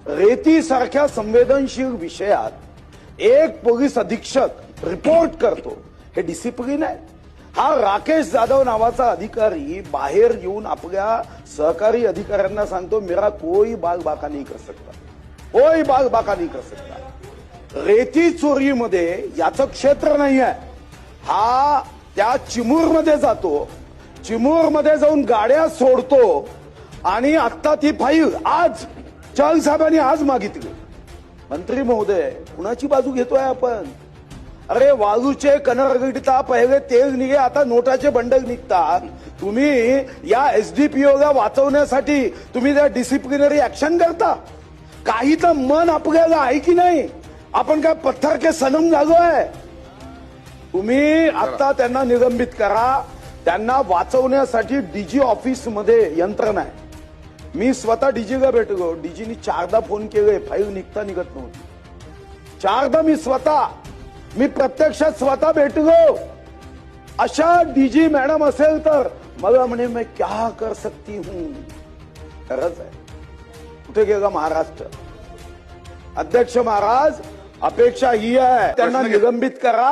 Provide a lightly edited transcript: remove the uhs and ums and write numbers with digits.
रेती सारख्या संवेदनशील विषयात एक पोलीस अधीक्षक रिपोर्ट करतो, हे डिसिप्लिन आहे? हा राकेश जाधव नावाचा अधिकारी बाहेर येऊन आपल्या सहकारी अधिकाऱ्यांना सांगतो, मेरा कोई बाग बाका नहीं कर सकता, कोई बाग बाका नहीं कर सकता। रेती चोरीमध्ये याचं क्षेत्र नाही आहे। हा त्या चिमूरमध्ये जातो, चिमूरमध्ये जाऊन गाड्या सोडतो आणि आता ती फाईल आज चहल साहेबांनी आज मागितली। मंत्री महोदय, कुणाची बाजू घेतोय आपण? अरे वाळूचे कनरगडीता पहिले तेल निघे, आता नोटाचे बंडल निघतात। तुम्ही या एसडीपीओला वाचवण्यासाठी तुम्ही त्या डिसिप्लिनरी ऍक्शन करता? काही तर मन आपल्याला आहे की नाही? आपण काय पत्थर के सनम झालोय? तुम्ही आता त्यांना निलंबित करा। त्यांना वाचवण्यासाठी डीजी ऑफिस मध्ये यंत्रणा आहे। मी स्वतः डीजीला भेटलो, डीजीनी 4दा फोन केले, फाईल निघता निघत नव्हती। 4दा मी प्रत्यक्षात स्वतः भेटलो। अशा डीजी मॅडम असेल तर मला म्हणे, मैं क्या कर सकती हूं। खरंच आहे। कुठे गेला महाराष्ट्र? अध्यक्ष महाराज, अपेक्षा ही आहे, त्यांना निलंबित करा।